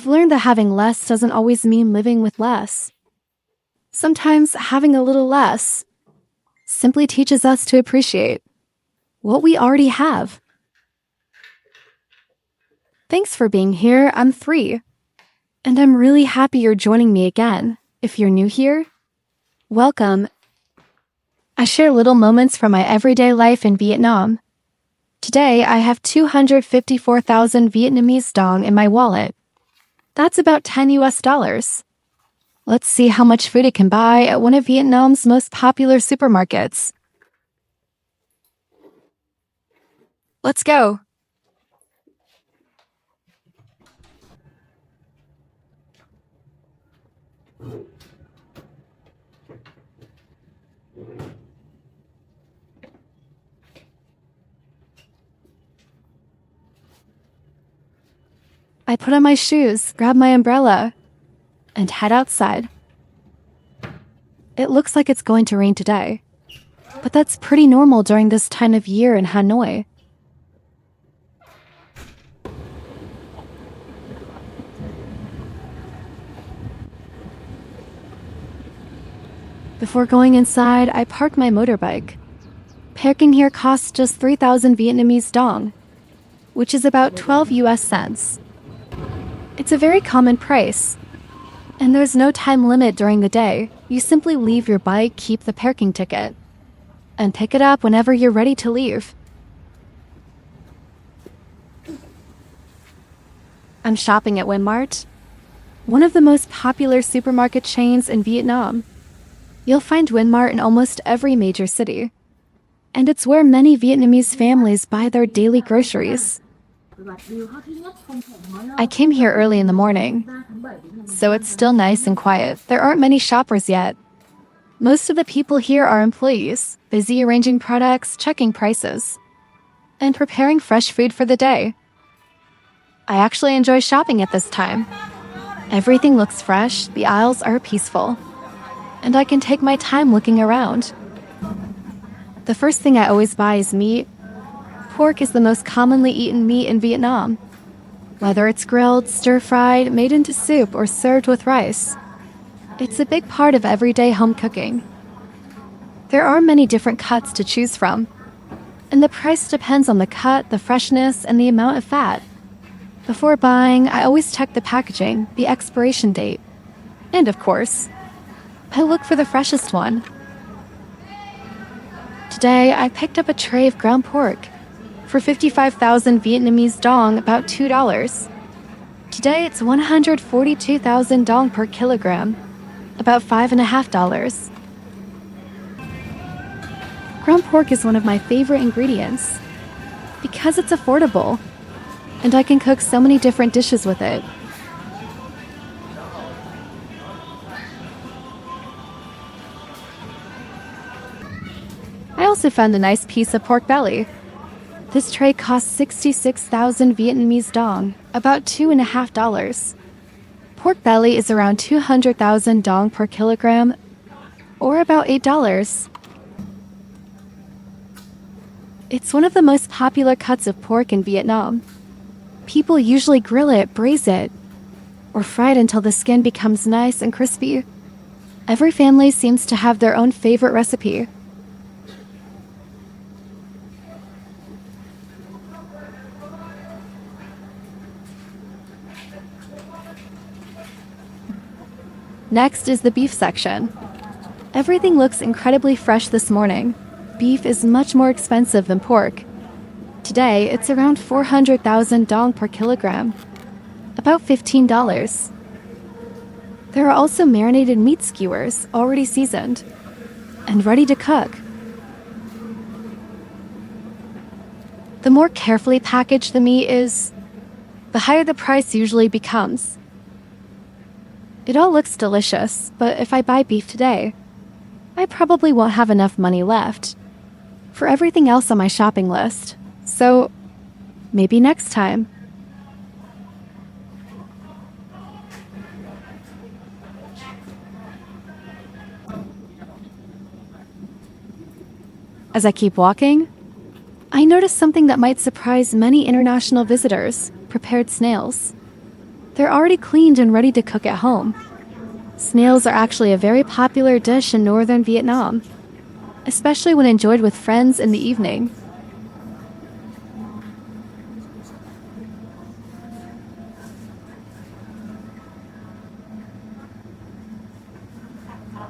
I've learned that having less doesn't always mean living with less. Sometimes having a little less simply teaches us to appreciate what we already have. Thanks for being here. I'm Thuy, and I'm really happy you're joining me again. If you're new here, welcome. I share little moments from my everyday life in Vietnam. Today, I have 254,000 Vietnamese Dong in my wallet. That's about $10. Let's see how much food it can buy at one of Vietnam's most popular supermarkets. Let's go. I put on my shoes, grab my umbrella, and head outside. It looks like it's going to rain today, but that's pretty normal during this time of year in Hanoi. Before going inside, I parked my motorbike. Parking here costs just 3,000 Vietnamese Dong, which is about 12 US cents. It's a very common price, and there's no time limit during the day. You simply leave your bike, keep the parking ticket, and pick it up whenever you're ready to leave. I'm shopping at Winmart, one of the most popular supermarket chains in Vietnam. You'll find Winmart in almost every major city, and it's where many Vietnamese families buy their daily groceries. I came here early in the morning, so it's still nice and quiet. There aren't many shoppers yet. Most of the people here are employees, busy arranging products, checking prices, and preparing fresh food for the day. I actually enjoy shopping at this time. Everything looks fresh, the aisles are peaceful, and I can take my time looking around. The first thing I always buy is meat. Pork is the most commonly eaten meat in Vietnam. Whether it's grilled, stir-fried, made into soup, or served with rice, it's a big part of everyday home cooking. There are many different cuts to choose from, and the price depends on the cut, the freshness, and the amount of fat. Before buying, I always check the packaging, the expiration date, and of course, I look for the freshest one. Today, I picked up a tray of ground pork for 55,000 Vietnamese Dong, about $2. Today, it's 142,000 Dong per kilogram, about $5.50. Ground pork is one of my favorite ingredients because it's affordable, and I can cook so many different dishes with it. I also found a nice piece of pork belly. This tray costs 66,000 Vietnamese Dong, about $2.50. Pork belly is around 200,000 Dong per kilogram, or about $8. It's one of the most popular cuts of pork in Vietnam. People usually grill it, braise it, or fry it until the skin becomes nice and crispy. Every family seems to have their own favorite recipe. Next is the beef section. Everything looks incredibly fresh this morning. Beef is much more expensive than pork. Today, it's around 400,000 Dong per kilogram, about $15. There are also marinated meat skewers, already seasoned, and ready to cook. The more carefully packaged the meat is, the higher the price usually becomes. It all looks delicious, but if I buy beef today, I probably won't have enough money left for everything else on my shopping list. So, maybe next time. As I keep walking, I notice something that might surprise many international visitors: prepared snails. They're already cleaned and ready to cook at home. Snails are actually a very popular dish in northern Vietnam, especially when enjoyed with friends in the evening.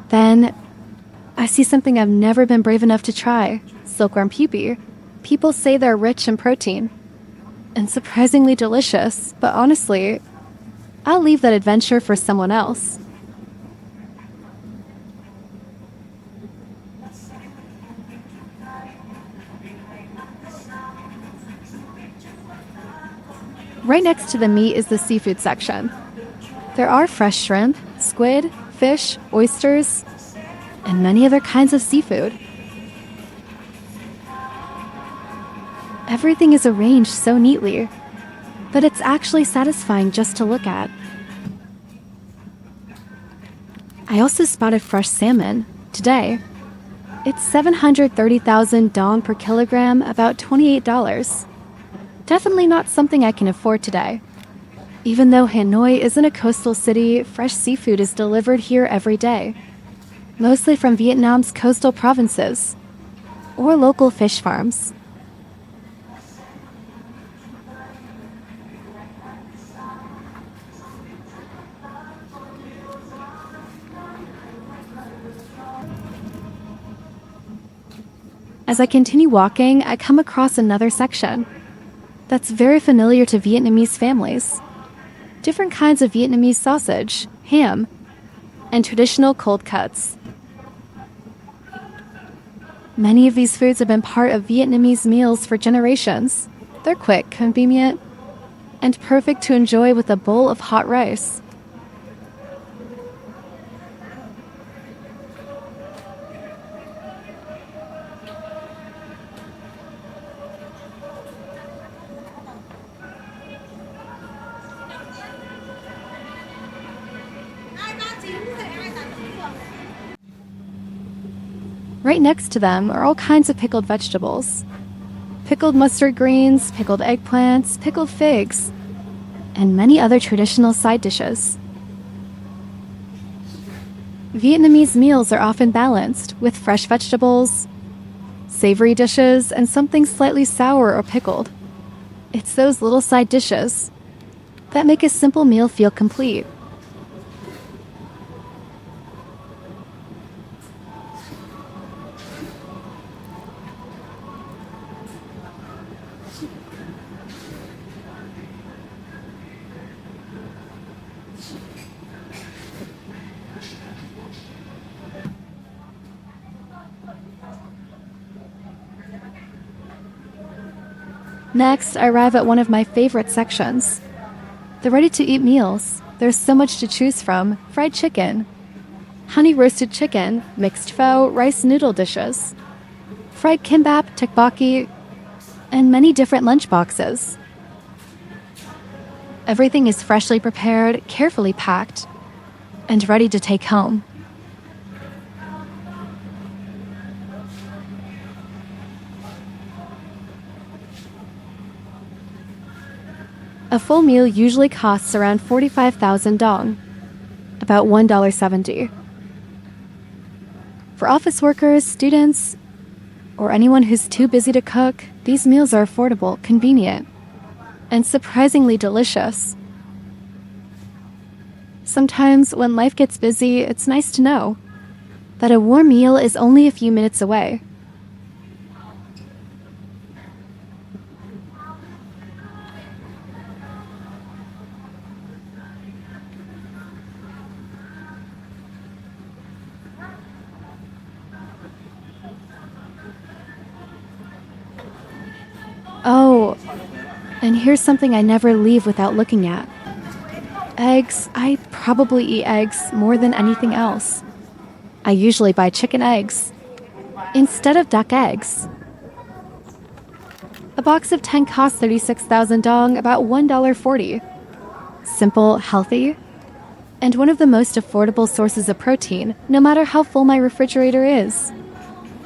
Then, I see something I've never been brave enough to try: silkworm pupae. People say they're rich in protein and surprisingly delicious, but honestly, I'll leave that adventure for someone else. Right next to the meat is the seafood section. There are fresh shrimp, squid, fish, oysters, and many other kinds of seafood. Everything is arranged so neatly that it's actually satisfying just to look at. I also spotted fresh salmon today. It's 730,000 dong per kilogram, about $28. Definitely not something I can afford today. Even though Hanoi isn't a coastal city, fresh seafood is delivered here every day, mostly from Vietnam's coastal provinces or local fish farms. As I continue walking, I come across another section that's very familiar to Vietnamese families. Different kinds of Vietnamese sausage, ham, and traditional cold cuts. Many of these foods have been part of Vietnamese meals for generations. They're quick, convenient, and perfect to enjoy with a bowl of hot rice. Right next to them are all kinds of pickled vegetables. Pickled mustard greens, pickled eggplants, pickled figs, and many other traditional side dishes. Vietnamese meals are often balanced with fresh vegetables, savory dishes, and something slightly sour or pickled. It's those little side dishes that make a simple meal feel complete. Next, I arrive at one of my favorite sections, the ready-to-eat meals. There's so much to choose from: fried chicken, honey roasted chicken, mixed pho, rice noodle dishes, fried kimbap, tteokbokki, and many different lunch boxes. Everything is freshly prepared, carefully packed, and ready to take home. A full meal usually costs around 45,000 dong, about $1.70. For office workers, students, or anyone who's too busy to cook, these meals are affordable, convenient, and surprisingly delicious. Sometimes, when life gets busy, it's nice to know that a warm meal is only a few minutes away. Oh, and here's something I never leave without looking at. Eggs. I probably eat eggs more than anything else. I usually buy chicken eggs instead of duck eggs. A box of 10 costs 36,000 dong, about $1.40. Simple, healthy, and one of the most affordable sources of protein, no matter how full my refrigerator is.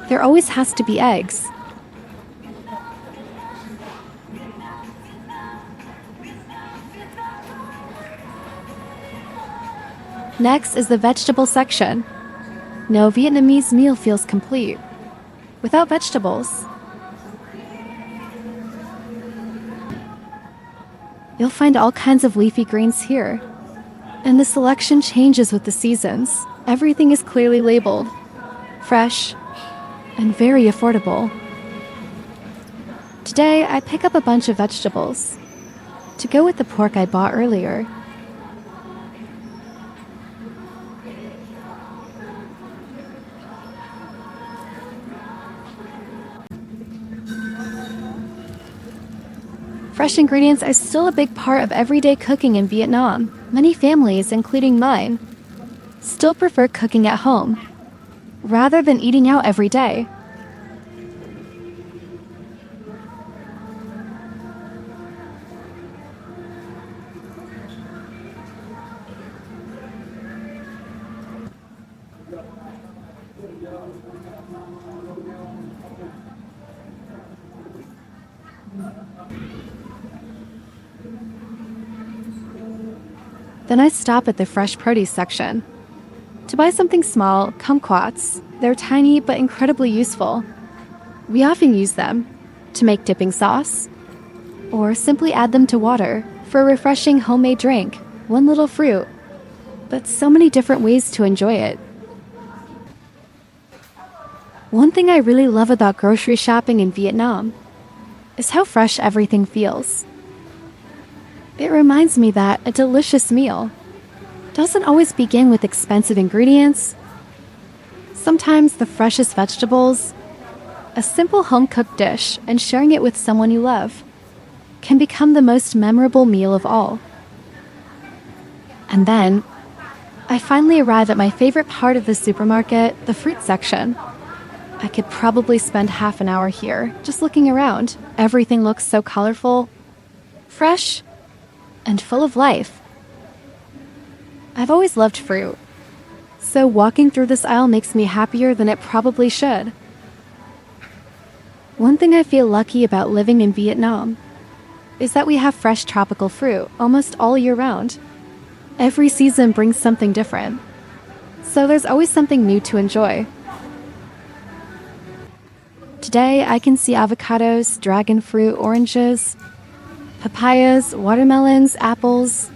There always has to be eggs. Next is the vegetable section. No Vietnamese meal feels complete without vegetables. You'll find all kinds of leafy greens here. And the selection changes with the seasons. Everything is clearly labeled, fresh, and very affordable. Today, I pick up a bunch of vegetables to go with the pork I bought earlier. Fresh ingredients are still a big part of everyday cooking in Vietnam. Many families, including mine, still prefer cooking at home rather than eating out every day. Then I stop at the fresh produce section to buy something small, kumquats. They're tiny but incredibly useful. We often use them to make dipping sauce or simply add them to water for a refreshing homemade drink. One little fruit, but so many different ways to enjoy it. One thing I really love about grocery shopping in Vietnam is how fresh everything feels. It reminds me that a delicious meal doesn't always begin with expensive ingredients. Sometimes the freshest vegetables, a simple home-cooked dish, and sharing it with someone you love can become the most memorable meal of all. And then, I finally arrive at my favorite part of the supermarket, the fruit section. I could probably spend half an hour here, just looking around. Everything looks so colorful, fresh, and full of life. I've always loved fruit, so walking through this aisle makes me happier than it probably should. One thing I feel lucky about living in Vietnam is that we have fresh tropical fruit almost all year round. Every season brings something different, so there's always something new to enjoy. Today, I can see avocados, dragon fruit, oranges, papayas, watermelons, apples,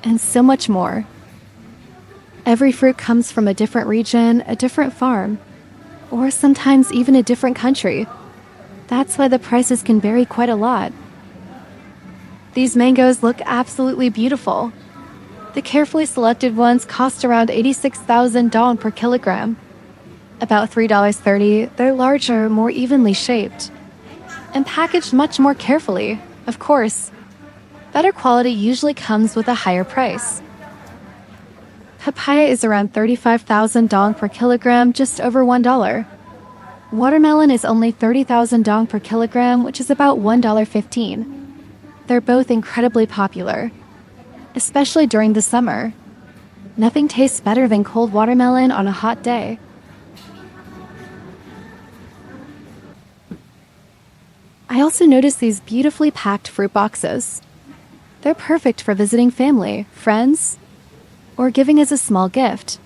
and so much more. Every fruit comes from a different region, a different farm, or sometimes even a different country. That's why the prices can vary quite a lot. These mangoes look absolutely beautiful. The carefully selected ones cost around 86,000 dong per kilogram, about $3.30. They're larger, more evenly shaped, and packaged much more carefully. Of course, better quality usually comes with a higher price. Papaya is around 35,000 dong per kilogram, just over $1. Watermelon is only 30,000 dong per kilogram, which is about $1.15. They're both incredibly popular, especially during the summer. Nothing tastes better than cold watermelon on a hot day. I also noticed these beautifully packed fruit boxes. They're perfect for visiting family, friends, or giving as a small gift.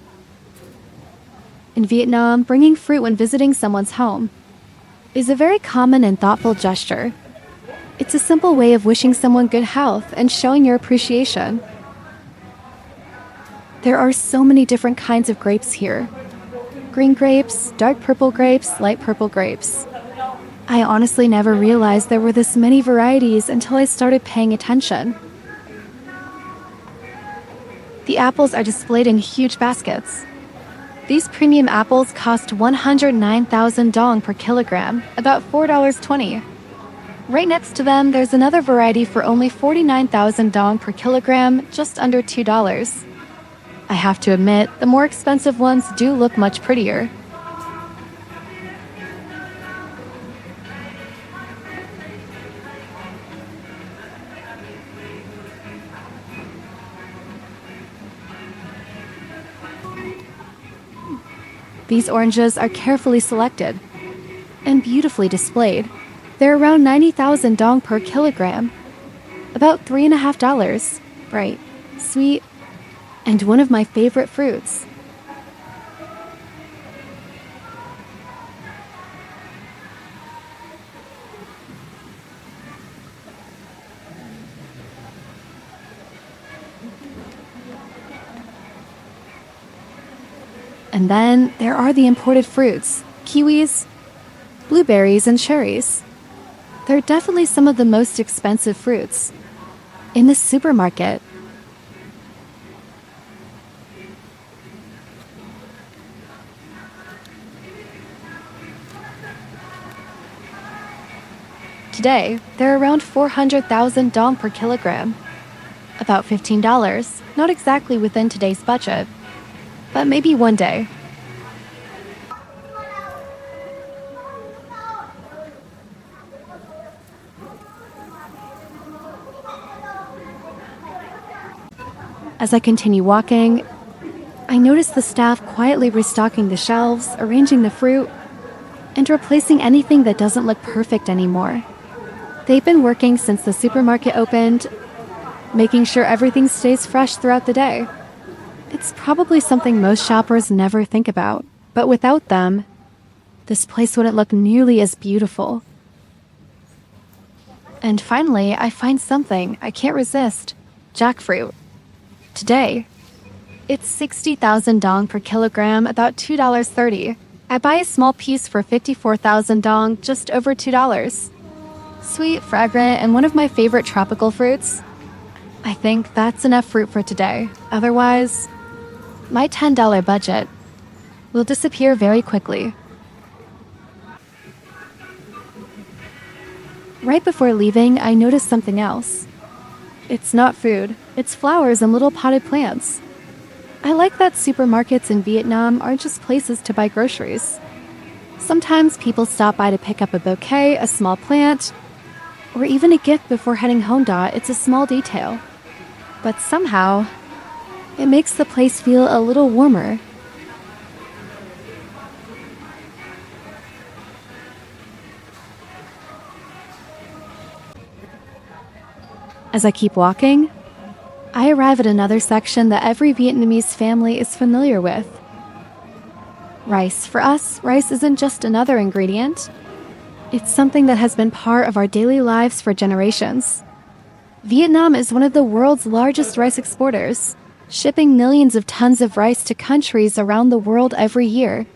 In Vietnam, bringing fruit when visiting someone's home is a very common and thoughtful gesture. It's a simple way of wishing someone good health and showing your appreciation. There are so many different kinds of grapes here. Green grapes, dark purple grapes, light purple grapes. I honestly never realized there were this many varieties until I started paying attention. The apples are displayed in huge baskets. These premium apples cost 109,000 dong per kilogram, about $4.20. Right next to them, there's another variety for only 49,000 dong per kilogram, just under $2. I have to admit, the more expensive ones do look much prettier. These oranges are carefully selected and beautifully displayed. They're around 90,000 dong per kilogram, about $3.50. Bright, sweet, and one of my favorite fruits. And then there are the imported fruits, kiwis, blueberries, and cherries. They're definitely some of the most expensive fruits in the supermarket. Today, they're around 400,000 dong per kilogram, about $15, not exactly within today's budget, but maybe one day. As I continue walking, I notice the staff quietly restocking the shelves, arranging the fruit, and replacing anything that doesn't look perfect anymore. They've been working since the supermarket opened, making sure everything stays fresh throughout the day. It's probably something most shoppers never think about, but without them, this place wouldn't look nearly as beautiful. And finally, I find something I can't resist: jackfruit. Today, it's 60,000 dong per kilogram, about $2.30. I buy a small piece for 54,000 dong, just over $2. Sweet, fragrant, and one of my favorite tropical fruits. I think that's enough fruit for today. Otherwise, my $10 budget will disappear very quickly. Right before leaving, I noticed something else. It's not food, it's flowers and little potted plants. I like that supermarkets in Vietnam aren't just places to buy groceries. Sometimes people stop by to pick up a bouquet, a small plant, or even a gift before heading home. It's a small detail, but somehow it makes the place feel a little warmer. As I keep walking, I arrive at another section that every Vietnamese family is familiar with. Rice. For us, rice isn't just another ingredient. It's something that has been part of our daily lives for generations. Vietnam is one of the world's largest rice exporters, shipping millions of tons of rice to countries around the world every year.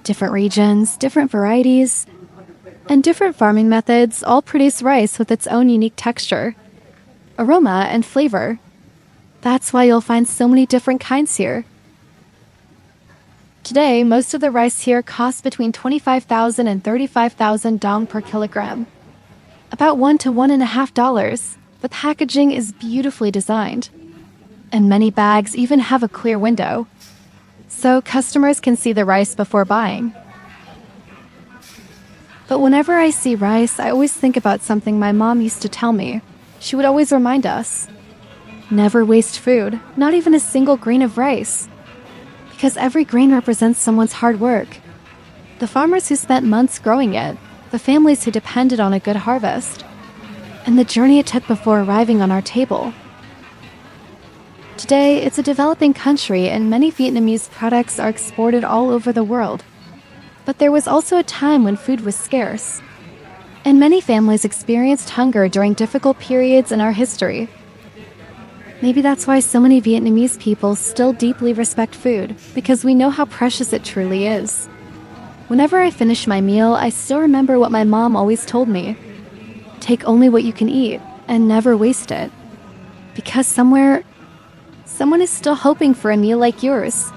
Different regions, different varieties, and different farming methods all produce rice with its own unique texture, aroma, and flavor. That's why you'll find so many different kinds here. Today, most of the rice here costs between 25,000 and 35,000 dong per kilogram, about $1 to $1.50. The packaging is beautifully designed, and many bags even have a clear window, so customers can see the rice before buying. But whenever I see rice, I always think about something my mom used to tell me. She would always remind us, never waste food, not even a single grain of rice, because every grain represents someone's hard work. The farmers who spent months growing it, the families who depended on a good harvest, and the journey it took before arriving on our table. Today, it's a developing country and many Vietnamese products are exported all over the world. But there was also a time when food was scarce, and many families experienced hunger during difficult periods in our history. Maybe that's why so many Vietnamese people still deeply respect food, because we know how precious it truly is. Whenever I finish my meal, I still remember what my mom always told me. Take only what you can eat, and never waste it. Because somewhere, someone is still hoping for a meal like yours.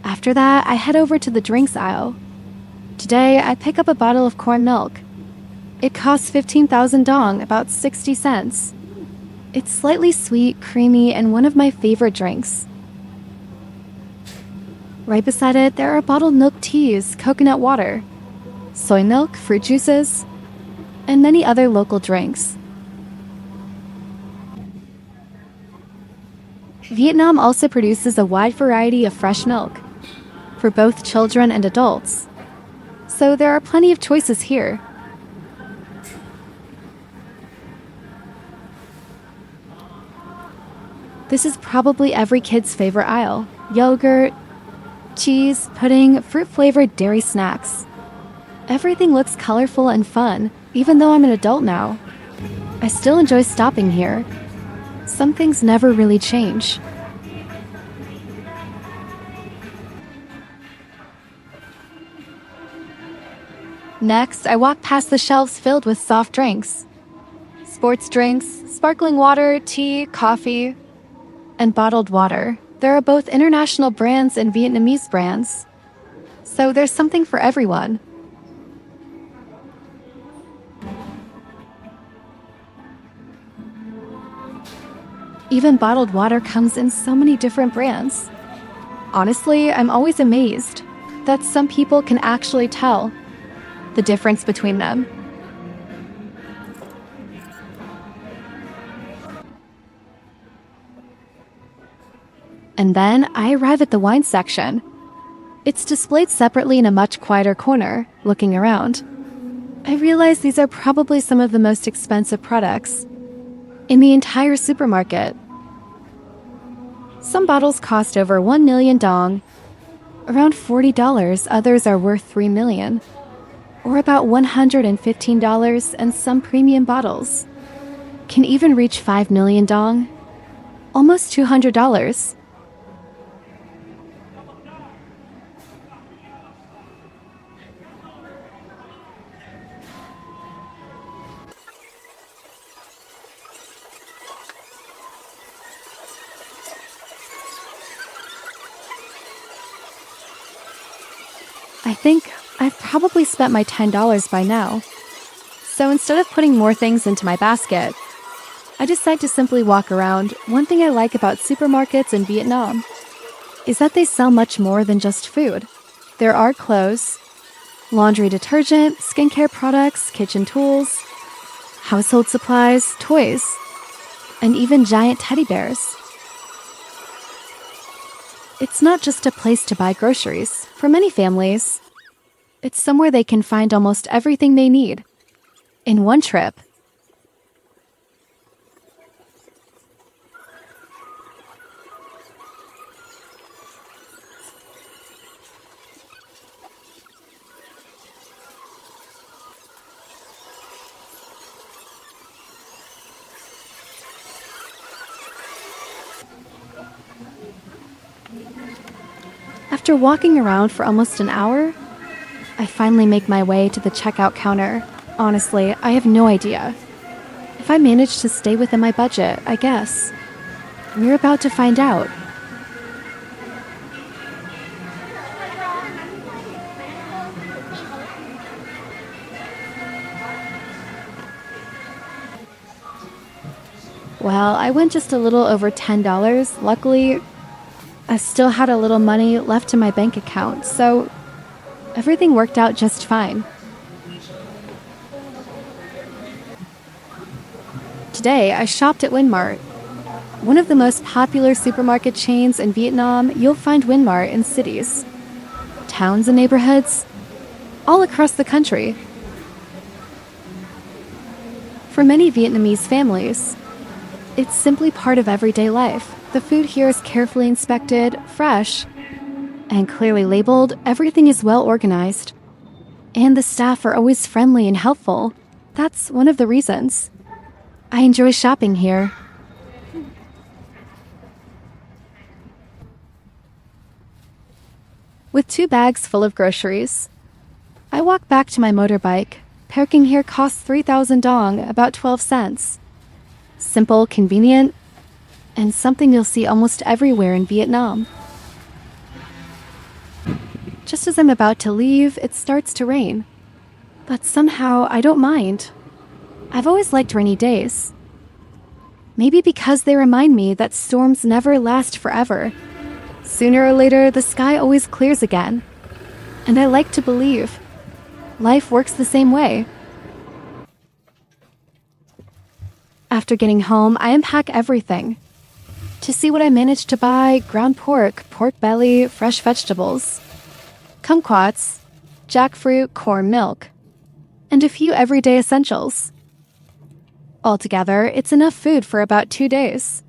After that, I head over to the drinks aisle. Today, I pick up a bottle of corn milk. It costs 15,000 dong, about 60 cents. It's slightly sweet, creamy, and one of my favorite drinks. Right beside it, there are bottled milk teas, coconut water, soy milk, fruit juices, and many other local drinks. Vietnam also produces a wide variety of fresh milk for both children and adults. so there are plenty of choices here. This is probably every kid's favorite aisle. Yogurt, cheese, pudding, fruit-flavored dairy snacks. Everything looks colorful and fun, even though I'm an adult now. I still enjoy stopping here. Some things never really change. Next, I walk past the shelves filled with soft drinks. Sports drinks, sparkling water, tea, coffee, and bottled water. There are both international brands and Vietnamese brands. So there's something for everyone. Even bottled water comes in so many different brands. Honestly, I'm always amazed that some people can actually tell the difference between them. And then I arrive at the wine section. It's displayed separately in a much quieter corner, looking around. I realize these are probably some of the most expensive products in the entire supermarket. Some bottles cost over 1 million dong, around $40, others are worth 3 million, or about $115, and some premium bottles can even reach 5 million dong, almost $200. I think I've probably spent my $10 by now. So instead of putting more things into my basket, I decide to simply walk around. One thing I like about supermarkets in Vietnam is that they sell much more than just food. There are clothes, laundry detergent, skincare products, kitchen tools, household supplies, toys, and even giant teddy bears. It's not just a place to buy groceries. For many families, it's somewhere they can find almost everything they need in one trip. After walking around for almost an hour, I finally make my way to the checkout counter. Honestly, I have no idea if I managed to stay within my budget, I guess. We're about to find out. Well, I went just a little over $10. Luckily, I still had a little money left in my bank account, so everything worked out just fine. Today, I shopped at Winmart. One of the most popular supermarket chains in Vietnam. You'll find Winmart in cities, towns, and neighborhoods all across the country. For many Vietnamese families, it's simply part of everyday life. The food here is carefully inspected, fresh, and clearly labeled. Everything is well organized, and the staff are always friendly and helpful. That's one of the reasons I enjoy shopping here. With 2 bags full of groceries, I walk back to my motorbike. Parking here costs 3,000 dong, about 12 cents. Simple, convenient, and something you'll see almost everywhere in Vietnam. Just as I'm about to leave, it starts to rain. But somehow, I don't mind. I've always liked rainy days. Maybe because they remind me that storms never last forever. Sooner or later, the sky always clears again. And I like to believe life works the same way. After getting home, I unpack everything to see what I managed to buy: ground pork, pork belly, fresh vegetables, kumquats, jackfruit, corn milk, and a few everyday essentials. Altogether, it's enough food for about 2 days.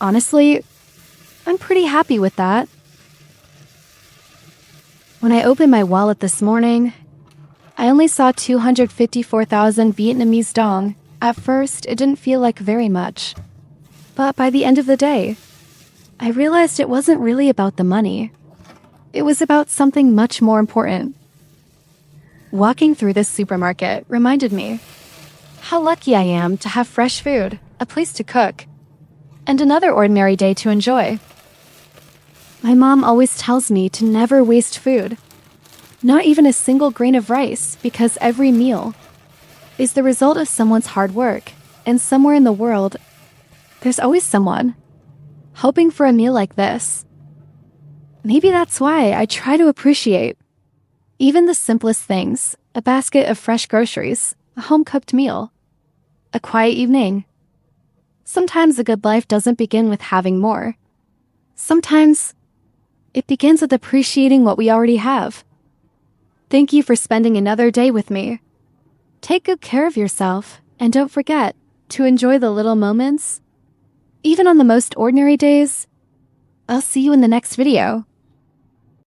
Honestly, I'm pretty happy with that. When I opened my wallet this morning, I only saw 254,000 Vietnamese Dong. At first, it didn't feel like very much. But by the end of the day, I realized it wasn't really about the money. It was about something much more important. Walking through this supermarket reminded me how lucky I am to have fresh food, a place to cook, and another ordinary day to enjoy. My mom always tells me to never waste food, not even a single grain of rice, because every meal is the result of someone's hard work, and somewhere in the world, there's always someone hoping for a meal like this. Maybe that's why I try to appreciate even the simplest things: a basket of fresh groceries, a home-cooked meal, a quiet evening. Sometimes a good life doesn't begin with having more. Sometimes it begins with appreciating what we already have. Thank you for spending another day with me. Take good care of yourself, and don't forget to enjoy the little moments, even on the most ordinary days. I'll see you in the next video.